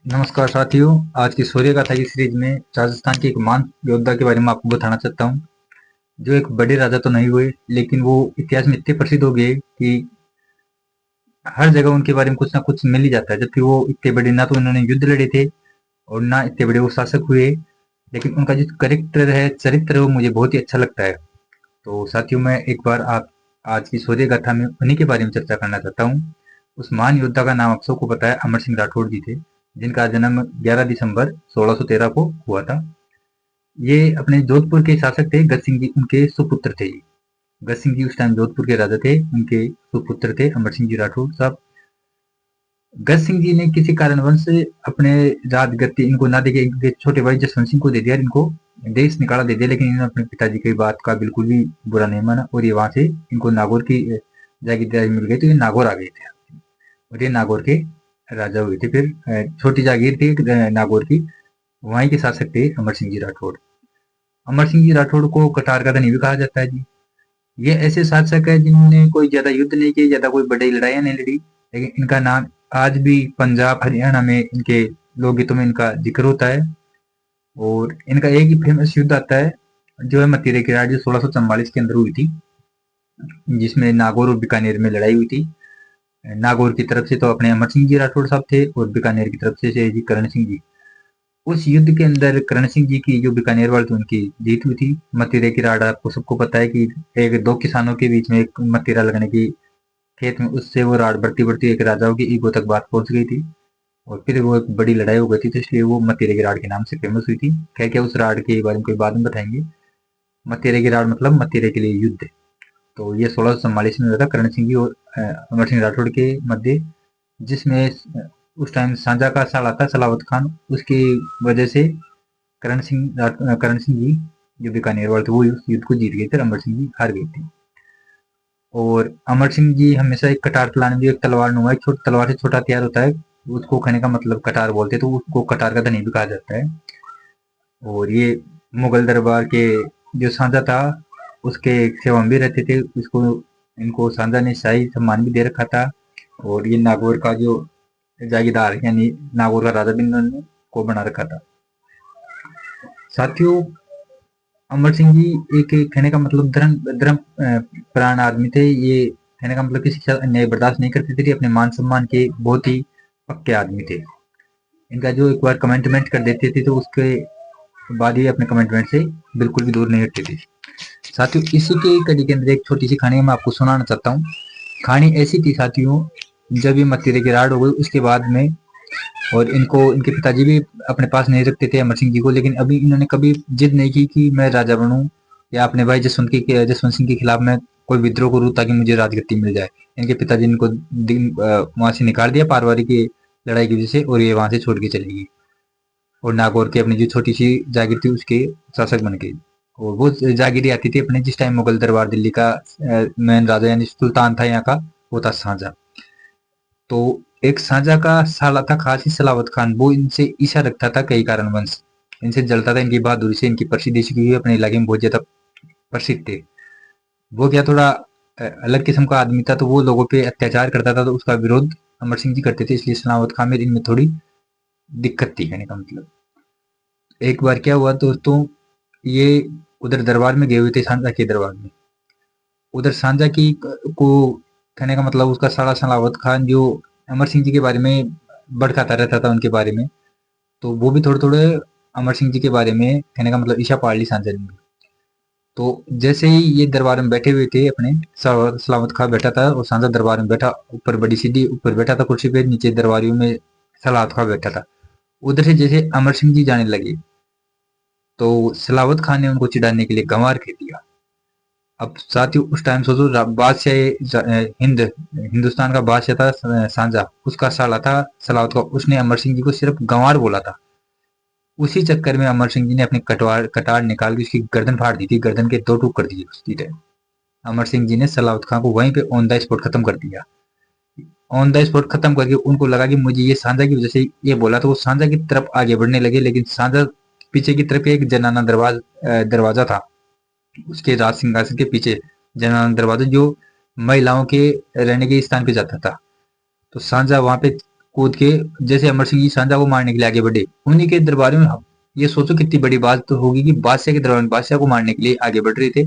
नमस्कार साथियों। आज की शौर्य गाथा की सीरीज में राजस्थान के एक महान योद्धा के बारे में आपको बताना चाहता हूँ, जो एक बड़े राजा तो नहीं हुए, लेकिन वो इतिहास में इतने प्रसिद्ध हो गए कि हर जगह उनके बारे में कुछ ना कुछ मिल ही जाता है। जबकि वो इतने बड़े ना तो उन्होंने युद्ध लड़े थे और ना इतने बड़े वो शासक हुए, लेकिन उनका जो करेक्टर है, चरित्र है, वो मुझे बहुत ही अच्छा लगता है। तो साथियों, मैं एक बार आप आज की शौर्य गाथा में उन्हीं के बारे में चर्चा करना चाहता हूँ। उस महान योद्धा का नाम आप सबको पता है, अमर सिंह राठौड़ जी थे, जिनका जन्म 11 दिसंबर 1613 को हुआ था। ये अपने जोधपुर के शासक थे। गज सिंह जी उनके सुपुत्र थे। गज सिंह जी उस टाइम जोधपुर के राजा थे, उनके सुपुत्र थे अमर सिंह जी राठौड़ साहब। गज सिंह जी ने किसी कारणवश अपने राजगद्दी इनको ना देके इनके छोटे भाई जसवंत सिंह को दे दिया, इनको देश निकाला दे दिया। लेकिन इन्होंने अपने पिताजी की बात का बिल्कुल भी बुरा नहीं माना और ये वहां से इनको नागौर की जागीरदारी मिल गई, तो ये नागौर आ गए थे और ये नागौर के राजा हुए थे। फिर छोटी जागीर थी नागौर की, वहीं के शासक थे अमर सिंह जी राठौड़। अमर सिंह जी राठौड़ को कटार का धनी भी कहा जाता है जी। ये ऐसे शासक है जिन्होंने कोई ज्यादा युद्ध नहीं किए, ज्यादा कोई बड़ी लड़ाइयां नहीं लड़ी, लेकिन इनका नाम आज भी पंजाब हरियाणा में इनके लोकगीतों में इनका जिक्र होता है। और इनका एक ही फेमस युद्ध आता है, जो है मतीरे की रात, जो 1644 के अंदर हुई थी, जिसमें नागौर और बीकानेर में लड़ाई हुई थी। नागौर की तरफ से तो अपने अमर सिंह जी राठौड़ साहब थे और बीकानेर की तरफ से जी करण सिंह जी। उस युद्ध के अंदर करण सिंह जी की जो बीकानेर वाले थे, उनकी जीत हुई थी। मतीरे की राड आपको सबको पता है कि एक दो किसानों के बीच में एक मतीरा लगने की खेत में, उससे वो राड बढ़ती बढ़ती एक राजाओं की ईगो तक बात पहुंच गई थी और फिर वो एक बड़ी लड़ाई हो गई थी, तो इसलिए वो मतीरे की राड के नाम से फेमस हुई थी। क्या क्या उस राड के बारे में कोई बाद में बताएंगे। मतीरे की राड मतलब मतीरे के लिए युद्ध। तो ये 1644 में हुआ था करण सिंह जी और अमर सिंह राठौड़ के मध्य, जिसमें उस टाइम सांझा का साला था सलावत खान, उसकी वजह से करण सिंह जी जो बीकानेर वाले थे वो उस युद्ध को जीत गए थे, अमर सिंह जी हार गए थे। और अमर सिंह जी हमेशा एक कटार चलाने में, जो एक तलवार नुमा एक छोटी तलवार से छोटा हथियार होता है, उसको कहने का मतलब कटार बोलते हैं, तो उसको कटार का धनी भी कहा जाता है। और ये मुगल दरबार के जो साझा था, उसके सेवा में भी रहते थे। उसको इनको साझा ने शाही सम्मान भी दे रखा था। और ये नागौर का जो जागीरदार यानी नागौर का राजा भी इन्होंने को बना रखा था। साथियों, अमर सिंह जी एक कहने का मतलब धर्म धर्म प्राण आदमी थे। ये कहने का मतलब किसी के साथ अन्याय बर्दाश्त नहीं करते थे। अपने मान सम्मान के बहुत ही पक्के आदमी थे। इनका जो एक बार कमिटमेंट कर देते थे, तो उसके बाद ही अपने कमिटमेंट से बिल्कुल भी दूर नहीं हटते थे। साथियों, इसी के कड़ी के अंदर एक छोटी सी कहानी मैं आपको सुनाना चाहता हूँ। कहानी ऐसी थी साथियों, जब ये मत्ती की राड हो गई उसके बाद में, और इनको इनके पिताजी भी अपने पास नहीं रखते थे अमर सिंह जी को, लेकिन अभी इन्होंने कभी जिद नहीं की कि मैं राजा बनूं या अपने भाई जसवंत सिंह के खिलाफ मैं कोई विद्रोह करूं ताकि मुझे राजगद्दी मिल जाए। इनके पिताजी ने इनको वहां से निकाल दिया पारवारी की लड़ाई की वजह से, और ये वहां से छोड़ के चली गई और नागौर की अपनी जो छोटी सी जागीर थी उसके शासक बन गई। और वो जागीरें आती थी अपने, जिस टाइम मुगल दरबार दिल्ली का मेन राजा यानी सुल्तान था यहाँ का, वो था शाहजहां। तो एक साझा का साला था खासी सलावत खान, वो इनसे ईर्ष्या रखता था कई कारणवश। इनसे जलता था इनकी बहादुरी से, इनकी प्रसिद्धि से, क्योंकि अपने इलाके में बहुत ज्यादा प्रसिद्ध थे। वो क्या थोड़ा अलग किस्म का आदमी था, तो वो लोगों पे अत्याचार करता था, तो उसका विरोध अमर सिंह जी करते थे। इसलिए सलावत खान में इनमें थोड़ी दिक्कत थी कहने का मतलब। एक बार क्या हुआ दोस्तों, ये उधर दरबार में गए हुए थे, सांझा के दरबार में। उधर सांझा की को कहने का मतलब उसका साला सलावत खान जो अमर सिंह जी के बारे में भड़काता रहता था उनके बारे में, तो वो भी थोड़े थोड़े अमर सिंह जी के बारे में कहने का मतलब ईशा पाड़ ली सांझा ने। तो जैसे ही ये दरबार में बैठे हुए थे अपने, सलामत खां बैठा था और सांझा दरबार में बैठा, ऊपर बड़ी सीढ़ी ऊपर बैठा था कुर्सी पे, नीचे दरबारियों में सलावत खां बैठा था। उधर से जैसे अमर सिंह जी जाने लगे, तो सलावत खान ने उनको चिढ़ाने के लिए गंवार कह दिया। अब साथियों, उस टाइम सोचो, हिंदुस्तान का बादशाह था सांझा, उसका साला था सलावत खां, उसने अमर सिंह जी को सिर्फ गंवार बोला था। उसी चक्कर में अमर सिंह जी ने अपनी कटार निकाल के उसकी गर्दन फाड़ दी थी, गर्दन के दो टूक कर दिए उसकी तरह। अमर सिंह जी ने सलावत खां को वहीं पे ऑन द स्पॉट खत्म कर दिया। ऑन द स्पॉट खत्म करके उनको लगा कि मुझे ये सांझा की वजह से ये बोला, तो वो सांझा की तरफ आगे बढ़ने लगे। लेकिन सांझा पीछे की तरफ एक जनाना दरवाजा था, उसके राज सिंहासन के पीछे जनाना दरवाजा, जो महिलाओं के रहने के स्थान पे जाता था। तो सांझा वहां पे कूद के जैसे अमर सिंह जी सांझा को मारने के लिए आगे बढ़े, उन्हीं के दरबार में ये सोचो कितनी बड़ी बात तो होगी कि बादशाह के दरबार में बादशाह को मारने के लिए आगे बढ़ रहे थे।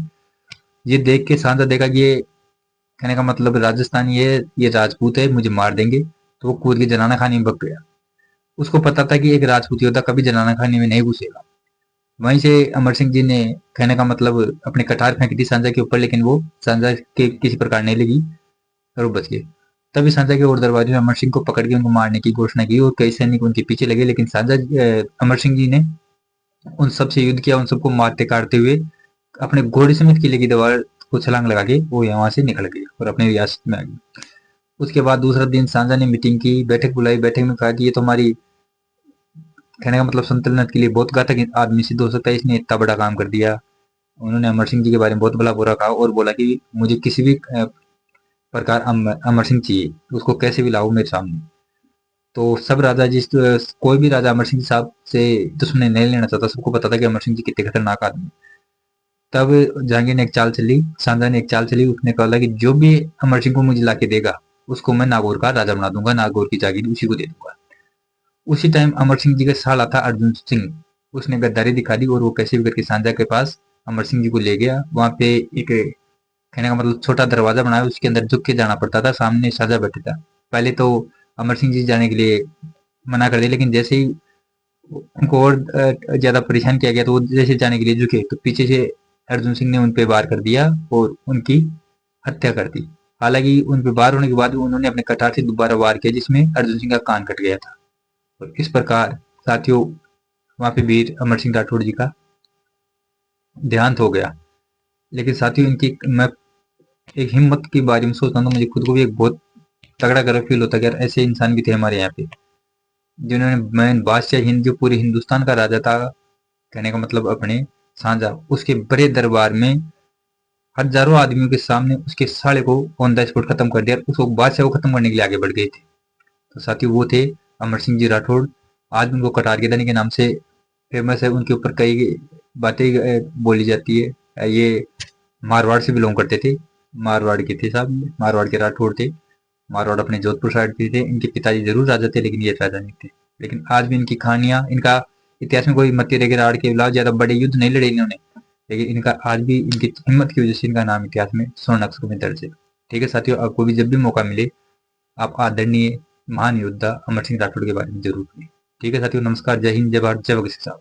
ये देख के सांझा देखा कि ये कहने का मतलब राजस्थानी है, ये राजपूत है, मुझे मार देंगे, तो वो कूद के जनाना खाने में भग गया। उसको पता था कि एक राजपूत योद्धा कभी जनाना खाने में नहीं घुसेगा। वहीं से अमर सिंह जी ने कहने का मतलब अपनी कटार फेंकी थी सांझा के ऊपर, लेकिन वो सांझा के किसी प्रकार नहीं लगी और वो बच गए। तभी सांझा के और दरबारी ने अमर सिंह को पकड़ के उनको मारने की घोषणा की और कई सैनिक उनके पीछे लगे, लेकिन अमर सिंह जी ने उन सबसे युद्ध किया, उन सबको मारते काटते हुए अपने घोड़े समेत किले की दीवार को छलांग लगा के वो यहाँ से निकल गए और अपने रियासत में आ गए। उसके बाद दूसरा दिन सांझा ने मीटिंग की, बैठक बुलाई। बैठक में कहा कि ये तो हमारी कहने का मतलब सल्तनत के लिए बहुत घातक आदमी सिद्ध हो सकता है, इसने इतना बड़ा काम कर दिया। उन्होंने अमर सिंह जी के बारे में बहुत भला बुरा कहा और बोला कि मुझे किसी भी प्रकार अमर सिंह चाहिए, उसको कैसे भी लाओ मेरे सामने। तो सब राजा कोई भी राजा अमर सिंह साहब से दुश्मनी नहीं लेना चाहता, सबको पता था कि अमर सिंह जी कितने खतरनाक आदमी। तब जहांगीर ने एक चाल चली, सांझा ने एक चाल चली। उसने कहा कि जो भी अमर सिंह को मुझे लाके देगा, उसको मैं नागौर का राजा बना दूंगा, नागौर की जागीर उसी को दे दूंगा। उसी टाइम अमर सिंह जी का साला था अर्जुन सिंह, उसने गद्दारी दिखा दी और वो कैसे भी करके सांझा के पास अमर सिंह जी को ले गया। वहां पे एक कहने का मतलब छोटा दरवाजा बनाया, उसके अंदर झुक के जाना पड़ता था, सामने साझा बैठा था। पहले तो अमर सिंह जी जाने के लिए मना कर दिया, लेकिन जैसे ही उनको और ज्यादा परेशान किया गया तो वो जैसे जाने के लिए झुके तो पीछे से अर्जुन सिंह ने उन पे वार कर दिया और उनकी हत्या कर दी। हालांकि उन पे वार होने के बाद उन्होंने अपने कटार से दोबारा वार किया, जिसमें अर्जुन सिंह का कान कट गया था। और इस प्रकार साथियों वहां पे वीर अमर सिंह राठौड़ जी का देहांत हो गया। लेकिन साथियों इनकी मैं एक हिम्मत के बारे में सोचता हूँ तो मुझे खुद को भी एक बहुत तगड़ा गर्व फील होता है कि यार ऐसे इंसान भी थे हमारे यहाँ पे, जिन्होंने मैं बादशाह हिंद जो पूरे हिंदुस्तान का राजा था, कहने का मतलब अपने सांझा, उसके बड़े दरबार में हजारों आदमियों के सामने उसके साले को ऑन द स्पॉट खत्म कर दिया, उसको बादशाह को खत्म करने के लिए आगे बढ़ गए थे। तो साथियों वो थे अमर सिंह जी राठौड़। आज उनको कटार के के नाम से फेमस है। उनके ऊपर कई बातें बोली जाती है। ये मारवाड़ से बिलोंग करते थे, मारवाड़ के थे साहब, मारवाड़ के राठौड़ थे। मारवाड़ अपने जोधपुर साइड के थे। इनके पिताजी जरूर राजा थे, लेकिन ये राजा नहीं थे। लेकिन आज भी इनकी कहानियां, इनका इतिहास में कोई मत्ती रेगिराड़ के खिलाफ ज्यादा बड़े युद्ध नहीं लड़े इन्होंने, लेकिन इनका आज भी इनकी हिम्मत की वजह से इनका नाम इतिहास में स्वर्ण अक्षरों में दर्ज है। ठीक है साथियों, आपको भी जब भी मौका मिले आप आदरणीय महान योद्धा अमर सिंह राठौड़ के बारे में जरूर पढ़ें। ठीक है साथियों, नमस्कार, जय हिंद, जय भारत, जय भगत सिंह साहब।